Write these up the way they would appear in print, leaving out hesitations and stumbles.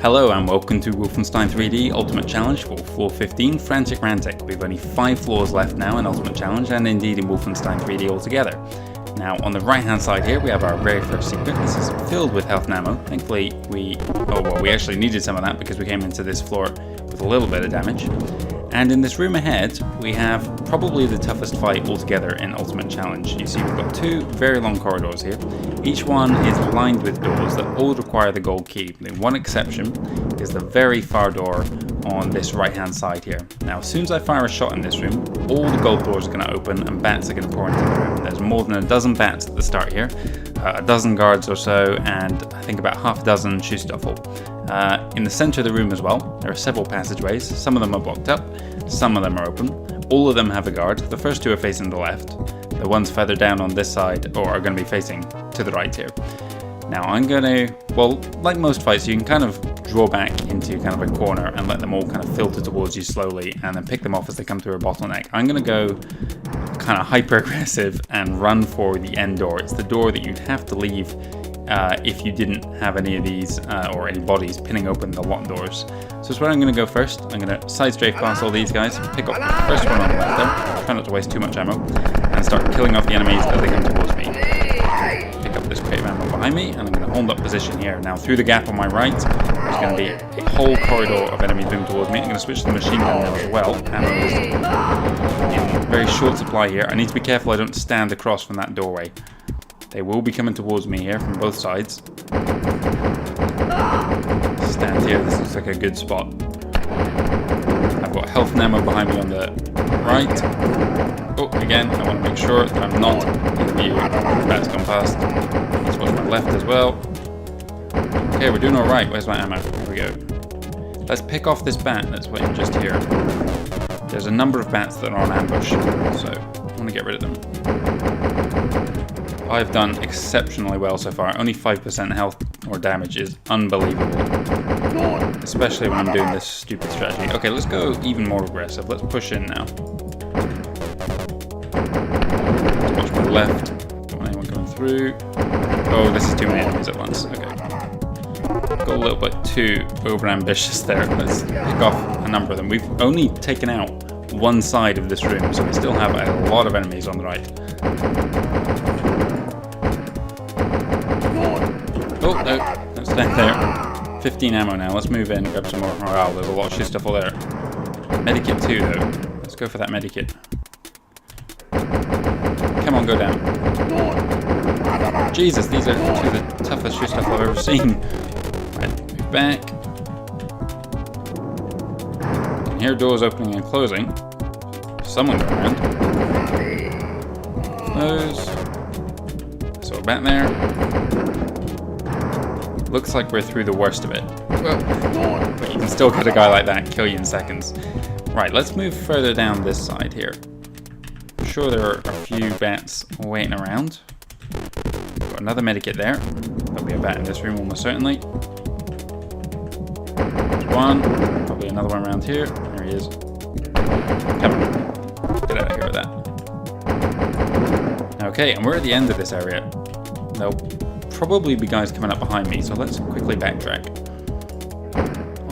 Hello and welcome to Wolfenstein 3D Ultimate Challenge for floor 15, Frantic Rantic. We've only 5 floors left now in Ultimate Challenge and indeed in Wolfenstein 3D altogether. Now on the right hand side here we have our very first secret. This is filled with health and ammo. Thankfully we actually needed some of that because we came into this floor with a little bit of damage. And in this room ahead we have probably the toughest fight altogether in Ultimate Challenge. You see we've got 2 very long corridors here. Each one is lined with doors that all require the gold key. The one exception is the very far door on this right hand side here. Now as soon as I fire a shot in this room, all the gold doors are going to open and bats are going to pour into the room. There's more than a dozen bats at the start here, a dozen guards or so, and I think about half a dozen Schustaffel. In the center of the room as well, there are several passageways. Some of them are blocked up, some of them are open. All of them have a guard. The first 2 are facing the left. The ones further down on this side are going to be facing to the right here. Now I'm going to, well, like most fights, you can kind of draw back into kind of a corner and let them all kind of filter towards you slowly and then pick them off as they come through a bottleneck. I'm going to go kind of hyper aggressive and run for the end door. It's the door that you'd have to leave if you didn't have any of these or any bodies pinning open the locked doors. So that's where I'm going to go first. I'm going to side strafe past all these guys, pick up the first one on the left there, try not to waste too much ammo, and start killing off the enemies as they come towards me. Pick up this crate of ammo behind me, and I'm going to hold up position here. Now through the gap on my right, there's going to be a whole corridor of enemies moving towards me. I'm going to switch to the machine gun now as well. Ammo is in very short supply here. I need to be careful I don't stand across from that doorway. They will be coming towards me here from both sides. Stand here, this looks like a good spot. I've got health and ammo behind me on the right. Oh, again, I want to make sure that I'm not in view. That's gone past. Let's watch my left as well. Okay, we're doing alright. Where's my ammo? Here we go. Let's pick off this bat that's waiting just here. There's a number of bats that are on ambush, so I want to get rid of them. I've done exceptionally well so far. Only 5% health or damage is unbelievable. Especially when I'm doing this stupid strategy. Okay, let's go even more aggressive. Let's push in now. Watch my left. Don't anyone coming through. Oh, this is too many enemies at once. Okay. Got a little bit too over-ambitious there. Let's pick off a number of them. We've only taken out one side of this room, so we still have a lot of enemies on the right. Oh, no, don't stand there. 15 ammo now, let's move in, grab some more morale. There's a lot of shit stuff all there. Medikit 2 though, let's go for that medikit. Come on, go down. Jesus, these are 2 of the toughest shit stuff I've ever seen. Right, move back. You can hear doors opening and closing. Someone going around. Close. So we're back there. Looks like we're through the worst of it. But you can still get a guy like that and kill you in seconds. Right, let's move further down this side here. I'm sure there are a few bats waiting around. Got another medikit there. There'll be a bat in this room almost certainly. There's one. Probably another one around here. There he is. Come on. Get out of here with that. Okay, and we're at the end of this area. There'll probably be guys coming up behind me, so let's quickly backtrack.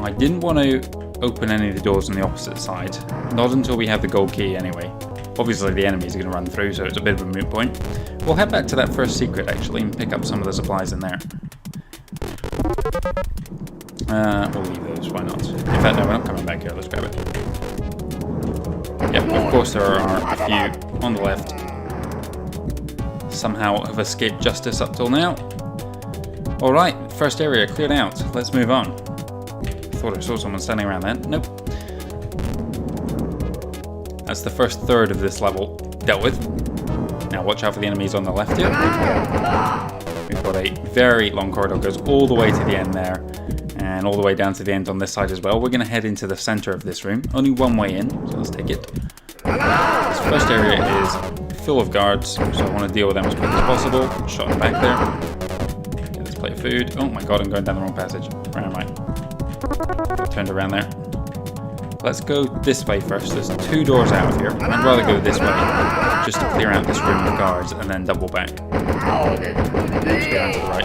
I didn't want to open any of the doors on the opposite side, not until we have the gold key anyway. Obviously the enemies are going to run through, so it's a bit of a moot point. We'll head back to that first secret actually and pick up some of the supplies in there. We'll leave those, why not? In fact, no, we're not coming back here, let's grab it. Yep, of course there are a few on the left. Somehow have escaped justice up till now. Alright, first area cleared out. Let's move on. Thought I saw someone standing around there. Nope. That's the first third of this level dealt with. Now watch out for the enemies on the left here. We've got a very long corridor, goes all the way to the end there, and all the way down to the end on this side as well. We're going to head into the center of this room. Only one way in, so let's take it. This first area is full of guards, so I want to deal with them as quick as possible. Shot in the back there. Get this plate of food. Oh my god, I'm going down the wrong passage. Where am I? Turned around there. Let's go this way first. There's 2 doors out of here. I'd rather go this way, just to clear out this room of guards and then double back. Let's go down to the right.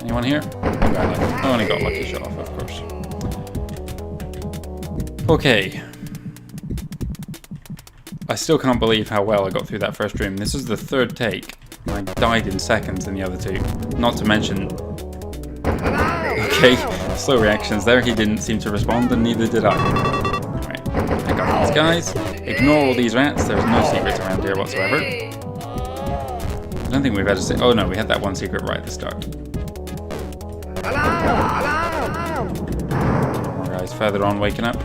Anyone here? One guy left. Oh, and he got lucky shot off, of course. Okay. I still can't believe how well I got through that first room. This was the third take. I died in seconds in the other two. Not to mention... Okay, slow reactions there. He didn't seem to respond, and neither did I. Alright, pick up these guys. Ignore all these rats. There's no secrets around here whatsoever. I don't think we've had a... Oh no, we had that one secret right at the start. More guys further on waking up.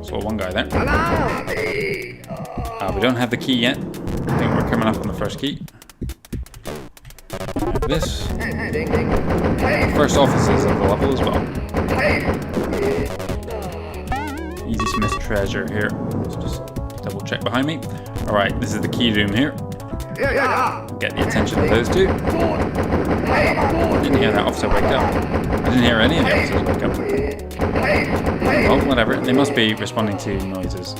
Saw one guy there. We don't have the key yet. I think we're coming up on the first key. This. First officers of the level as well. Easy Smith treasure here. Let's just double check behind me. Alright, this is the key room here. Get the attention of those two. Didn't hear that officer wake up. I didn't hear any of the officers wake up. Well, whatever. They must be responding to noises.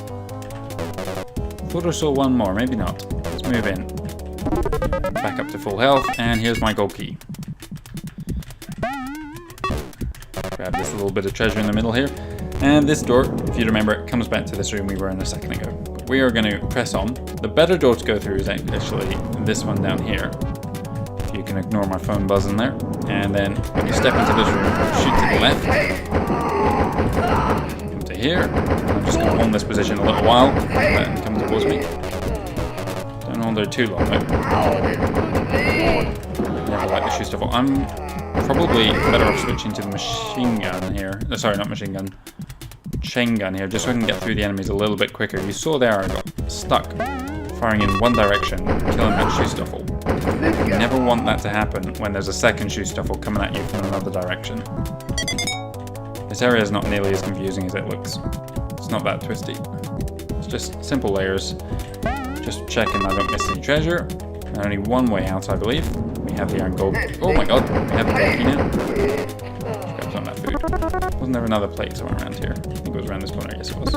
Thought I saw one more, maybe not. Let's move in. Back up to full health, and here's my gold key. Grab this little bit of treasure in the middle here. And this door, if you remember, comes back to this room we were in a second ago. We are going to press on. The better door to go through is actually this one down here. If you can ignore my phone buzzing there. And then when you step into this room, shoot to the left. Come to here. I'm just going to hold this position a little while. Let him come towards me. Don't hold there too long though. Never like the shoe stuff. I'm probably better off switching to the machine gun here. Sorry, not machine gun. Chain gun here, just so I can get through the enemies a little bit quicker. You saw there I got stuck firing in one direction, killing that shoe stuffle. You never want that to happen when there's a second shoe stuffle coming at you from another direction. This area is not nearly as confusing as it looks. It's not that twisty. It's just simple layers. Just checking I don't miss any treasure. And only one way out, I believe. We have the iron gold. Oh my god, we have the gold key now. Grab some of that food. Wasn't there another plate somewhere around here? I think it was around this corner, yes it was.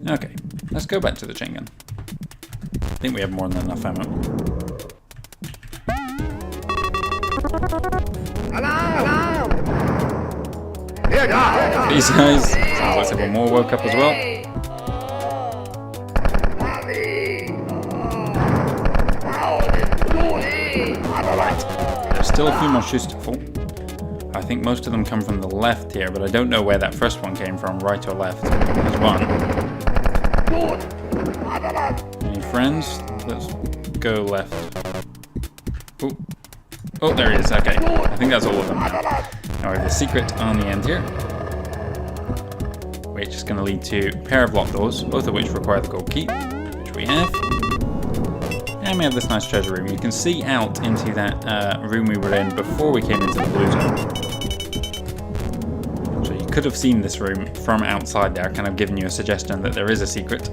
Okay, let's go back to the chain gun. I think we have more than enough ammo. These guys, sounds like several more woke up as well. Alright, there's still a few more shoes to fall. I think most of them come from the left here, but I don't know where that first one came from, right or left. There's one. Any friends? Let's go left. Ooh. Oh, there he is. Okay. I think that's all of them now. Now we have a secret on the end here, which is going to lead to a pair of locked doors, both of which require the gold key, which we have. And we have this nice treasure room. You can see out into that room we were in before we came into the blue zone. So you could have seen this room from outside there, kind of giving you a suggestion that there is a secret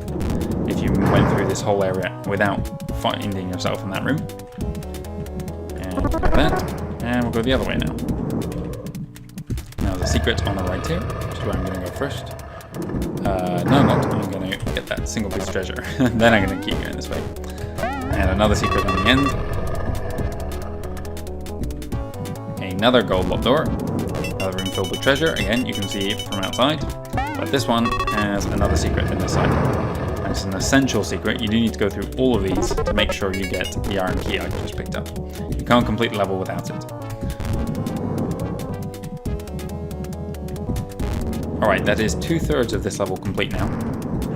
if you went through this whole area without finding yourself in that room. And grab that. And we'll go the other way now. Now there's a secret on the right here, which is where I'm going to go first. No, I'm not. I'm going to get that single piece of treasure. Then I'm going to keep going this way. And another secret on the end. Another gold locked door. Another room filled with treasure. Again, you can see it from outside. But this one has another secret in this side. And it's an essential secret. You do need to go through all of these to make sure you get the iron key I just picked up. You can't complete the level without it. Alright, that is 2/3 of this level complete now.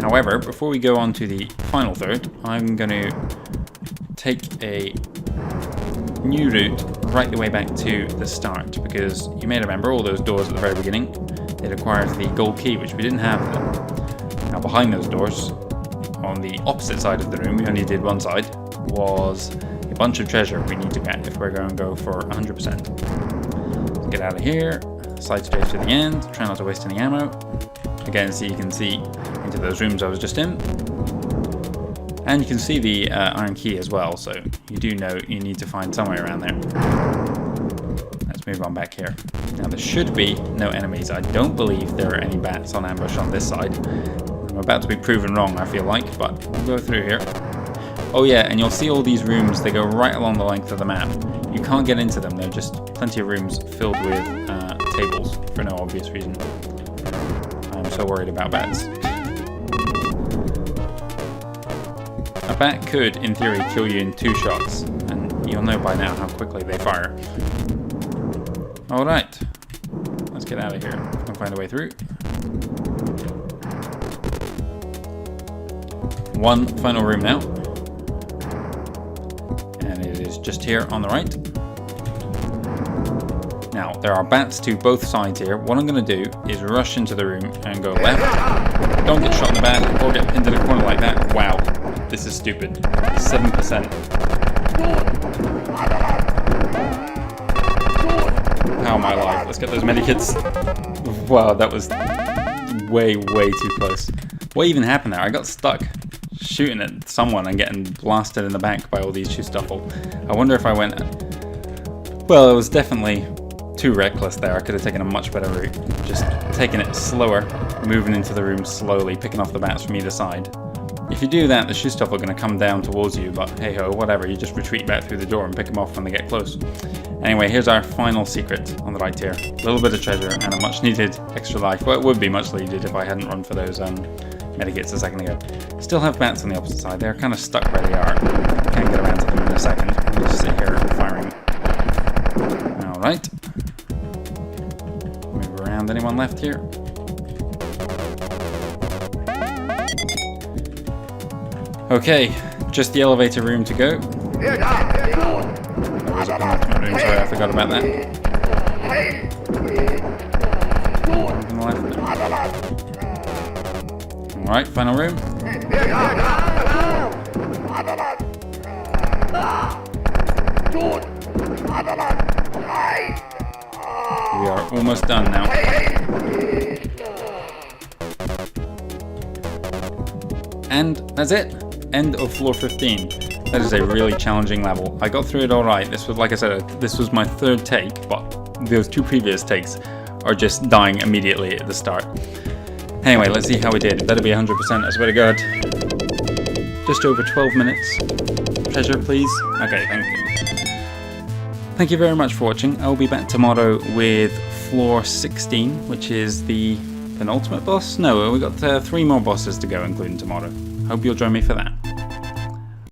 However, before we go on to the final third, I'm going to take a new route right the way back to the start, because you may remember all those doors at the very beginning, it requires the gold key, which we didn't have then. Now behind those doors, on the opposite side of the room, we only did one side, was a bunch of treasure we need to get if we're going to go for 100%. Let's get out of here, slide straight to the end, try not to waste any ammo. Again, so you can see into those rooms I was just in. And you can see the iron key as well, so you do know you need to find somewhere around there. Let's move on back here. Now there should be no enemies. I don't believe there are any bats on ambush on this side. I'm about to be proven wrong, I feel like, but we'll go through here. Oh yeah, and you'll see all these rooms, they go right along the length of the map. You can't get into them, they're just plenty of rooms filled with tables, for no obvious reason. I'm so worried about bats. A bat could, in theory, kill you in 2 shots, and you'll know by now how quickly they fire. Alright, let's get out of here and find a way through. One final room now. And it is just here on the right. Now, there are bats to both sides here. What I'm going to do is rush into the room and go left. Don't get shot in the back or get pinned in a corner like that. Wow, this is stupid. 7%. How am I alive? Let's get those medikits. Wow, that was way, way too close. What even happened there? I got stuck shooting at someone and getting blasted in the back by all these Schussstaffel. I wonder if I went... Well, it was definitely too reckless there. I could have taken a much better route. Just taking it slower, moving into the room slowly, picking off the bats from either side. If you do that, the Schussstaffel are going to come down towards you, but hey ho, whatever, you just retreat back through the door and pick them off when they get close. Anyway, here's our final secret on the right here. A little bit of treasure and a much needed extra life. Well, it would be much needed if I hadn't run for those medikits a second ago. Still have bats on the opposite side. They're kind of stuck where they are. Can't get around to them in a second. We'll just sit here firing. Alright. Move around. Anyone left here? Okay, just the elevator room to go. There was a penultimate room, sorry, I forgot about that. Anything left? Alright, final room. We are almost done now. And that's it. End of floor 15. That is a really challenging level. I got through it alright. This was, like I said, this was my 3rd take, but those 2 previous takes are just dying immediately at the start. Anyway, let's see how we did. That'll be 100%, I swear to God. Just over 12 minutes. Treasure, please. Okay, thank you. Thank you very much for watching. I'll be back tomorrow with floor 16, which is the penultimate boss? No, we've got 3 more bosses to go, including tomorrow. Hope you'll join me for that.